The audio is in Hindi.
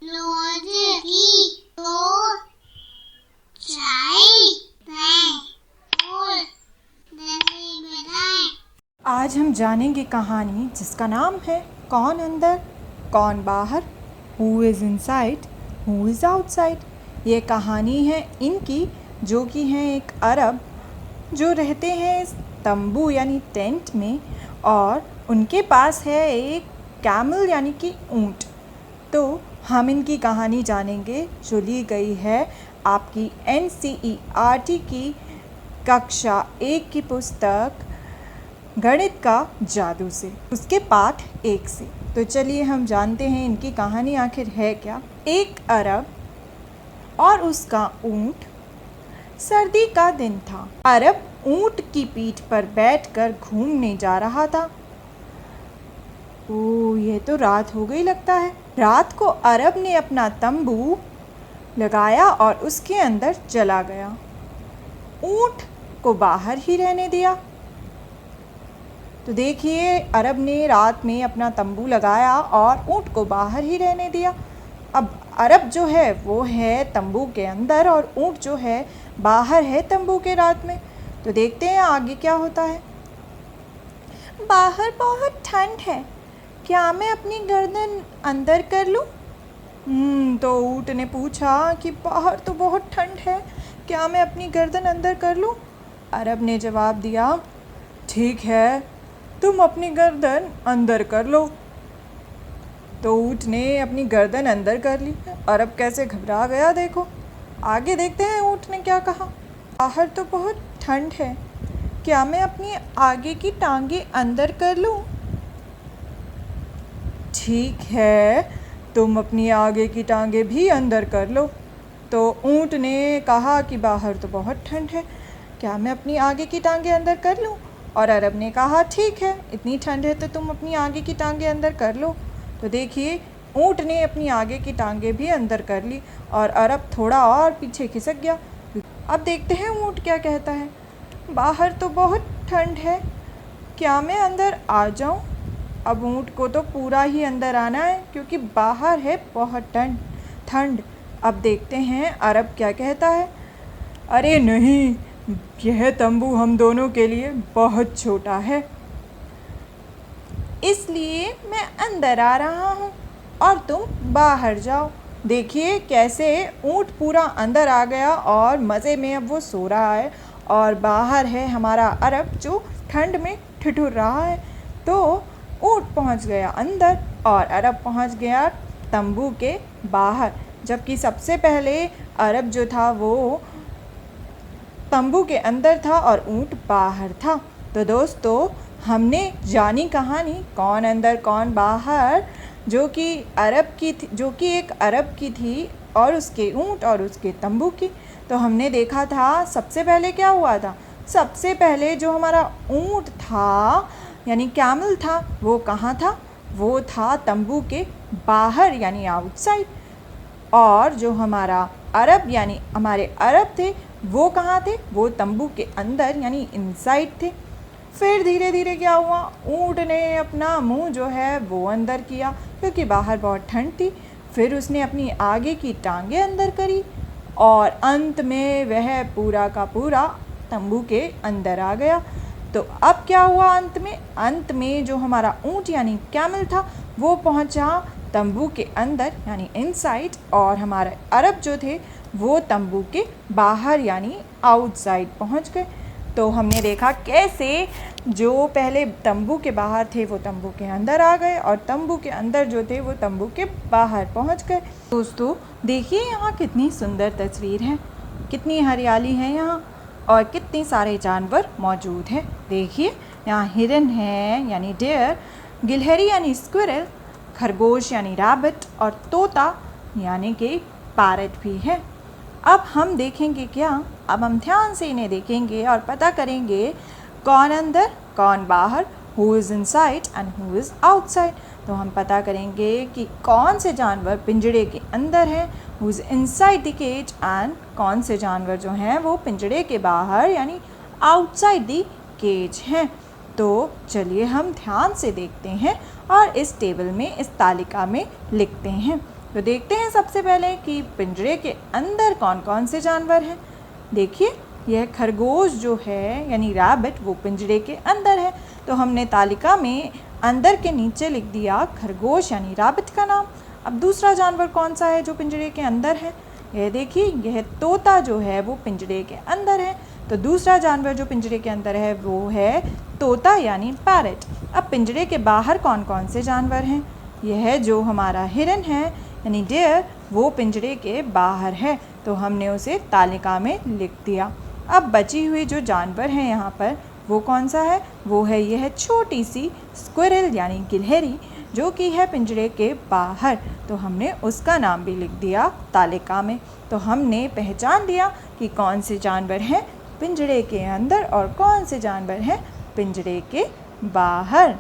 आज हम जानेंगे कहानी जिसका नाम है कौन अंदर कौन बाहर, who is inside who is outside. ये कहानी है इनकी, जो कि हैं एक अरब जो रहते हैं इस तंबू यानी टेंट में, और उनके पास है एक कैमल यानी कि ऊँट। तो हम इनकी कहानी जानेंगे जो ली गई है आपकी NCERT की कक्षा 1 की पुस्तक गणित का जादू से, उसके पाठ 1 से। तो चलिए हम जानते हैं इनकी कहानी आखिर है क्या। एक अरब और उसका ऊँट। सर्दी का दिन था। अरब ऊँट की पीठ पर बैठकर घूमने जा रहा था। ओह, ये तो रात हो गई लगता है। रात को अरब ने अपना तंबू लगाया और उसके अंदर चला गया। ऊँट को बाहर ही रहने दिया। तो देखिए, अरब ने रात में अपना तंबू लगाया और ऊँट को बाहर ही रहने दिया। अब अरब जो है वो है तंबू के अंदर और ऊँट जो है बाहर है तंबू के रात में। तो देखते हैं आगे क्या होता है। बाहर बहुत ठंड है, क्या मैं अपनी गर्दन अंदर कर लूँ? तो ऊँट ने पूछा कि बाहर तो बहुत ठंड है, क्या मैं अपनी गर्दन अंदर कर लूँ? अरब ने जवाब दिया, ठीक है, तुम अपनी गर्दन अंदर कर लो। तो ऊँट ने अपनी गर्दन अंदर कर ली। अरब कैसे घबरा गया देखो। आगे देखते हैं ऊँट ने क्या कहा। बाहर तो बहुत ठंड है, क्या मैं अपनी आगे की टांगे अंदर कर लूँ? ठीक है, तुम अपनी आगे की टांगे भी अंदर कर लो। तो ऊँट ने कहा कि बाहर तो बहुत ठंड है, क्या मैं अपनी आगे की टांगे अंदर कर लूँ? और अरब ने कहा, ठीक है, इतनी ठंड है तो तुम अपनी आगे की टांगे अंदर कर लो। तो देखिए, ऊँट ने अपनी आगे की टांगे भी अंदर कर ली और अरब थोड़ा और पीछे खिसक गया। अब देखते हैं ऊँट क्या कहता है। बाहर तो बहुत ठंड है, क्या मैं अंदर आ जाऊँ? अब ऊँट को तो पूरा ही अंदर आना है क्योंकि बाहर है बहुत ठंड। अब देखते हैं अरब क्या कहता है। अरे नहीं, यह तंबू हम दोनों के लिए बहुत छोटा है, इसलिए मैं अंदर आ रहा हूँ और तुम बाहर जाओ। देखिए कैसे ऊँट पूरा अंदर आ गया और मज़े में अब वो सो रहा है और बाहर है हमारा अरब जो ठंड में ठिठुर रहा है। तो ऊँट पहुँच गया अंदर और अरब पहुँच गया तंबू के बाहर, जबकि सबसे पहले अरब जो था वो तंबू के अंदर था और ऊँट बाहर था। तो दोस्तों, हमने जानी कहानी कौन अंदर कौन बाहर, जो कि एक अरब की थी और उसके ऊँट और उसके तंबू की। तो हमने देखा था सबसे पहले क्या हुआ था। सबसे पहले जो हमारा ऊँट था यानी कैमल था, वो कहाँ था? वो था तंबू के बाहर यानी आउटसाइड। और जो हमारा अरब यानी हमारे अरब थे, वो कहाँ थे? वो तंबू के अंदर यानी इनसाइड थे। फिर धीरे धीरे क्या हुआ, ऊँट ने अपना मुंह जो है वो अंदर किया क्योंकि बाहर बहुत ठंड थी। फिर उसने अपनी आगे की टांगे अंदर करी और अंत में वह पूरा का पूरा तंबू के अंदर आ गया। तो अब क्या हुआ अंत में जो हमारा ऊँट यानी कैमल था वो पहुँचा तंबू के अंदर यानी इनसाइड, और हमारे अरब जो थे वो तंबू के बाहर यानी आउटसाइड पहुंच गए। तो हमने देखा कैसे जो पहले तंबू के बाहर थे वो तंबू के अंदर आ गए और तंबू के अंदर जो थे वो तंबू के बाहर पहुंच गए। दोस्तों देखिए, यहाँ कितनी सुंदर तस्वीर है, कितनी हरियाली है यहाँ और कितने सारे जानवर मौजूद हैं। देखिए, यहाँ हिरन है यानी डेयर, गिलहरी यानी स्क्विरल, खरगोश यानी रैबिट और तोता यानी कि पैरट भी है। अब हम देखेंगे क्या, अब हम ध्यान से इन्हें देखेंगे और पता करेंगे कौन अंदर कौन बाहर, who is inside and who is outside. तो हम पता करेंगे कि कौन से जानवर पिंजड़े के अंदर हैं, who is inside the cage, and कौन से जानवर जो हैं वो पिंजड़े के बाहर यानी आउटसाइड द केज हैं। तो चलिए हम ध्यान से देखते हैं और इस टेबल में, इस तालिका में लिखते हैं। तो देखते हैं सबसे पहले कि पिंजरे के अंदर कौन कौन से जानवर हैं। देखिए यह खरगोश जो है यानी रैबिट वो पिंजरे के अंदर है, तो हमने तालिका में अंदर के नीचे लिख दिया खरगोश यानी रैबिट का नाम। अब दूसरा जानवर कौन सा है जो पिंजरे के अंदर है? यह देखिए यह तोता जो है वो पिंजरे के अंदर है, तो दूसरा जानवर जो पिंजरे के अंदर है वो है तोता यानी पैरट। अब पिंजरे के बाहर कौन कौन से जानवर हैं? यह जो हमारा हिरन है यानी डियर वो पिंजरे के बाहर है, तो हमने उसे तालिका में लिख दिया। अब बची हुई जो जानवर हैं यहाँ पर वो कौन सा है? वो है यह छोटी सी स्क्विरल यानी गिलहरी जो कि है पिंजरे के बाहर, तो हमने उसका नाम भी लिख दिया तालिका में। तो हमने पहचान लिया कि कौन से जानवर हैं पिंजरे के अंदर और कौन से जानवर हैं पिंजरे के बाहर।